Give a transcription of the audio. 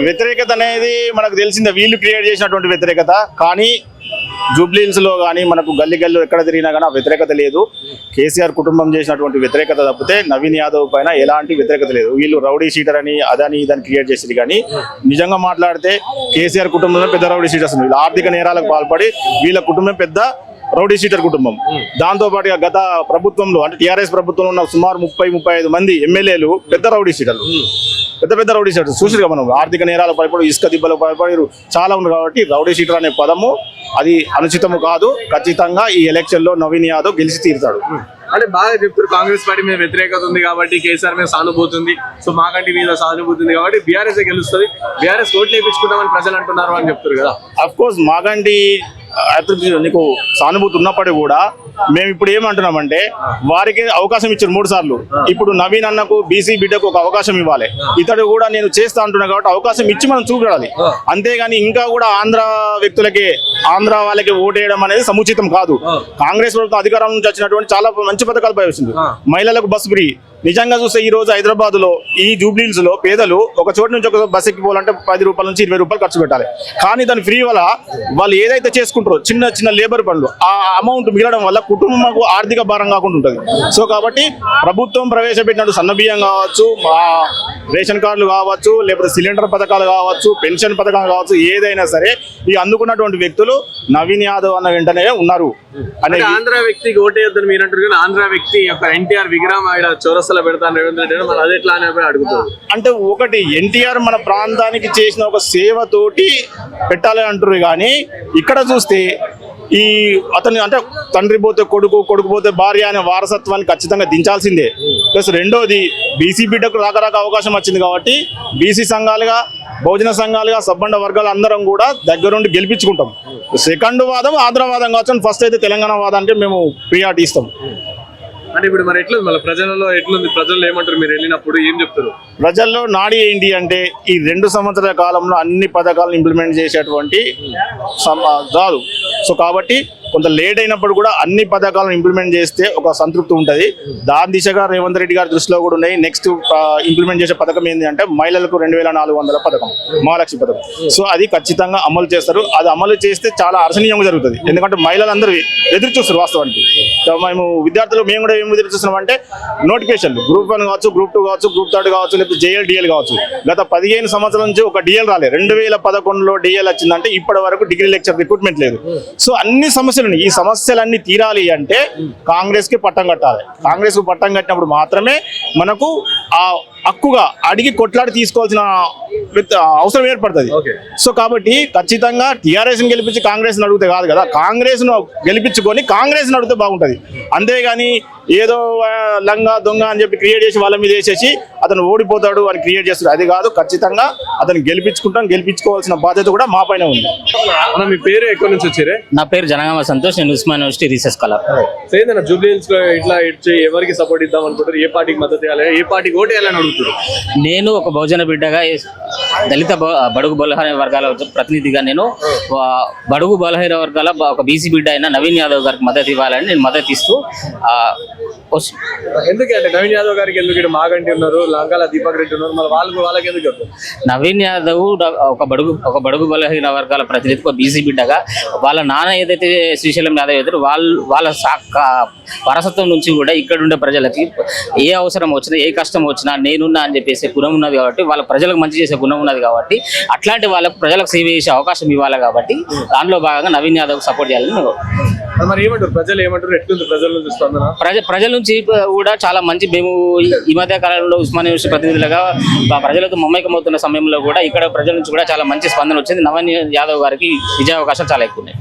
వ్యతిరేకత అనేది మనకు తెలిసిందే, వీళ్ళు క్రియేట్ చేసినటువంటి వ్యతిరేకత. కానీ జూబ్లీహిల్స్లో కానీ మనకు గల్లీ ఎక్కడ తిరిగినా కానీ ఆ వ్యతిరేకత లేదు. కేసీఆర్ కుటుంబం చేసినటువంటి వ్యతిరేకత తప్పితే నవీన్ యాదవ్ పైన ఎలాంటి వ్యతిరేకత లేదు. వీళ్ళు రౌడీ షీటర్ అని అదని ఇదని క్రియేట్ చేసింది. కానీ నిజంగా మాట్లాడితే కేసీఆర్ కుటుంబంలో పెద్ద రౌడీ షీటర్స్ వీళ్ళు ఆర్థిక నేరాలకు పాల్పడి వీళ్ళ కుటుంబం పెద్ద రౌడీ షీటర్ కుటుంబం. దాంతోపాటుగా గత ప్రభుత్వంలో అంటే టీఆర్ఎస్ ప్రభుత్వంలో ఉన్న సుమారు 30-35 మంది ఎమ్మెల్యేలు పెద్ద రౌడీ షీటర్లు, పెద్ద రౌడీ షీటర్ చూసిగా మనం ఆర్థిక నేరాలు పడిపడి ఇసుక దిబ్బలు పడిపడి చాలా ఉంది. కాబట్టి రౌడీ షీటర్ అనే పదము అది అనుచితము కాదు. ఖచ్చితంగా ఈ ఎలక్షన్ లో నవీన్ యాదవ్ గెలిచి తీరుతాడు. అంటే బాగా చెప్తారు కాంగ్రెస్ పార్టీ మీద వ్యతిరేకత ఉంది కాబట్టి కేసీఆర్ మీద సానుభూతి ఉంది, సో మాకంటి మీద సానుభూతి ఉంది కాబట్టి బీఆర్ఎస్ గెలుస్తుంది, బీఆర్ఎస్ ఓట్లు వేయించుకుంటామని ప్రజలు అంటున్నారు అని చెప్తారు కదా. అఫ్ కోర్స్ మాకంటి నీకు సానుభూతి ఉన్నప్పటికీ కూడా మేము ఇప్పుడు ఏమంటున్నామంటే వారికి అవకాశం ఇచ్చారు 3 సార్లు. ఇప్పుడు నవీన్ అన్నకు బీసీ బిడ్డకు ఒక అవకాశం ఇవ్వాలి. ఇతడు కూడా నేను చేస్తా అంటున్నా కాబట్టి అవకాశం ఇచ్చి మనం చూడాలి. అంతేగాని ఇంకా కూడా ఆంధ్ర వ్యక్తులకి ఆంధ్ర వాళ్ళకి ఓటేయడం అనేది సముచితం కాదు. కాంగ్రెస్ ప్రభుత్వం అధికారం నుంచి వచ్చినటువంటి చాలా మంచి పథకాలు ప్రవేశించింది. మహిళలకు బస్ ఫ్రీ. నిజంగా చూస్తే ఈ రోజు హైదరాబాద్ లో ఈ జూబ్లీహిల్స్ లో పేదలు ఒక చోటు నుంచి ఒక బస్ ఎక్కిపోవాలంటే 10 రూపాయల నుంచి 20 రూపాయలు ఖర్చు పెట్టాలి. కానీ దాని ఫ్రీ వల్ల వాళ్ళు ఏదైతే చేసుకుంటారో చిన్న లేబర్ పనులు ఆ అమౌంట్ మిగలడం వల్ల కుటుంబం ఆర్థిక భారం కాకుండా ఉంటుంది. సో కాబట్టి ప్రభుత్వం ప్రవేశపెట్టినట్టు సన్నబియ్యం కావచ్చు, రేషన్ కార్డులు కావచ్చు, లేకపోతే సిలిండర్ పథకాలు కావచ్చు, పెన్షన్ పథకాలు కావచ్చు, ఏదైనా సరే ఈ అందుకున్నటువంటి వ్యక్తులు నవీన్ యాదవ్ అన్న వెంటనే ఉన్నారు. అనేది ఆంధ్ర వ్యక్తికి ఓటేయొద్దని మీరు అంటారు కానీ ఆంధ్ర వ్యక్తి యొక్క ఎన్టీఆర్ విగ్రహం చౌరస్తలో పెడతాను రేవంత్ రెడ్డి మరి అది ఎట్లా అని అడుగుతారు. అంటే ఒకటి ఎన్టీఆర్ మన ప్రాంతానికి చేసిన ఒక సేవతోటి పెట్టాలని అంటారు. కానీ ఇక్కడ చూస్తే ఈ అతని అంటే తండ్రి పోతే కొడుకు, కొడుకు పోతే భార్య అనే వారసత్వాన్ని ఖచ్చితంగా దించాల్సిందే. ప్లస్ రెండోది బీసీ బిడ్డకు రాక అవకాశం వచ్చింది కాబట్టి బీసీ సంఘాలుగా, బహుజన సంఘాలుగా, సబ్బండ వర్గాలు అందరం కూడా దగ్గరుండి గెలిపించుకుంటాం. సెకండ్ వాదం ఆంధ్రవాదం కావచ్చు, ఫస్ట్ అయితే తెలంగాణ వాదానికి మేము ప్రియారిటీ ఇస్తాం. అంటే ఇప్పుడు మరి ఎట్లుంది మళ్ళీ ప్రజలలో ఎట్లుంది, ప్రజలు ఏమంటారు మీరు వెళ్ళినప్పుడు ఏం చెప్తారు? ప్రజల్లో నాడి ఏంటి అంటే ఈ 2 సంవత్సరాల కాలంలో అన్ని పథకాలను ఇంప్లిమెంట్ చేసేటువంటి రాదు. సో కాబట్టి కొంత లేట్ అయినప్పుడు కూడా అన్ని పథకాలను ఇంప్లిమెంట్ చేస్తే ఒక సంతృప్తి ఉంటుంది. దాని దిశగా రేవంత్ రెడ్డి గారి దృష్టిలో కూడా ఉన్నాయి. నెక్స్ట్ ఇంప్లిమెంట్ చేసే పథకం ఏంటి అంటే మహిళలకు 2400 పథకం, మహాలక్ష్మి పథకం. సో అది ఖచ్చితంగా అమలు చేస్తారు. అది అమలు చేస్తే చాలా అర్చనీయంగా జరుగుతుంది. ఎందుకంటే మహిళలందరూ ఎదురు చూస్తారు వాస్తవానికి. మేము విద్యార్థులు మేము కూడా ఏం ఎదురు చూస్తున్నాం అంటే నోటిఫికేషన్లు గ్రూప్ 1 కావచ్చు, గ్రూప్ 2 కావచ్చు, గ్రూప్ 3 కావచ్చు, లేకపోతే JL DL కావచ్చు. గత 15 సంవత్సరాల నుంచి ఒక DL రాలేదు. 2011లో DL వచ్చిందంటే ఇప్పటి వరకు డిగ్రీ లెక్చర్ రిక్రూట్మెంట్ లేదు. సో అన్ని సమస్యలు, ఈ సమస్యలన్నీ తీరాలి అంటే కాంగ్రెస్ కి పట్టం కట్టాలి. కాంగ్రెస్ కు పట్టం కట్టినప్పుడు మాత్రమే మనకు ఆ హక్కుగా అడిగి కొట్లాడి తీసుకోవాల్సిన అవసరం ఏర్పడుతుంది. సో కాబట్టి ఖచ్చితంగా టీఆర్ఎస్ ని గెలిపించి కాంగ్రెస్ ని అడిగితే కాదు కదా, కాంగ్రెస్ ను గెలిపించుకొని కాంగ్రెస్ ని అడిగితే బాగుంటుంది. అంతేగాని ఏదో లంగా దొంగ అని చెప్పి క్రియేట్ చేసి వాళ్ళ మీద వేసేసి అతను ఓడిపోతాడు అని క్రియేట్ చేస్తాడు, అది కాదు. ఖచ్చితంగా అతను గెలిపించుకోవాల్సిన బాధ్యత కూడా మా పైన ఉంది. మీ పేరు ఎక్కడి నుంచి వచ్చారే? నా పేరు జనగామ సంతోష్, నేను Osman university research scholar. Jubilee Hills లో ఇట్లా ఎవరికి సపోర్ట్ ఇద్దాం అనుకుంటారు? ఏ పార్టీకి మద్దతు ఇవ్వాలి, ఏ పార్టీకి ఓటు వేయాలని అడుగుతారు? నేను ఒక బహుజన బిడ్డగా, దళిత బడుగు బలహీన వర్గాల ప్రతినిధిగా నేను బడుగు బలహీన వర్గాల ఒక బీసీ బిడ్డ అయిన నవీన్ యాదవ్ గారికి మద్దతు ఇవ్వాలని నేను మద్దతు ఇస్తూ ఎందుకంటే నవీన్ యాదవ్ గారికి ఎందుకు మాగంటి ఉన్నారు, లంకాల దీపక్ రెడ్డి ఉన్నారు, మరి వాళ్ళకి ఎందుకు చెప్తారు? నవీన్ యాదవ్ ఒక బడుగు బలహీన వర్గాల ప్రతినిధి, ఒక బీసీ బిడ్డగా వాళ్ళ నాన్న ఏదైతే శ్రీశైలం యాదవ్ అవుతారో వాళ్ళ వారసత్వం నుంచి కూడా ఇక్కడ ఉండే ప్రజలకి ఏ అవసరం వచ్చినా, ఏ కష్టం వచ్చినా నేనున్నా అని చెప్పేసి గుణం ఉన్నది కాబట్టి, వాళ్ళ ప్రజలకు మంచి చేసే గుణం ఉన్నది కాబట్టి, అట్లాంటి వాళ్ళకు ప్రజలకు సేవ చేసే అవకాశం ఇవ్వాలి కాబట్టి దానిలో భాగంగా నవీన్ యాదవ్ సపోర్ట్ చేయాలని. మరి ఏమంటారు ప్రజలు, ఏమంటారు ఎట్లుంది ప్రజల నుంచి స్పందన? ప్రజల నుంచి కూడా చాలా మంచి, మేము ఈ మధ్య కాలంలో ఉస్మాన్ యూనివర్సిటీ ప్రతినిధులుగా ప్రజలతో మమేకమవుతున్న సమయంలో కూడా ఇక్కడ ప్రజల నుంచి కూడా చాలా మంచి స్పందన వచ్చింది. నవీన్ యాదవ్ గారికి విజయావకాశాలు చాలా ఎక్కువ ఉన్నాయి.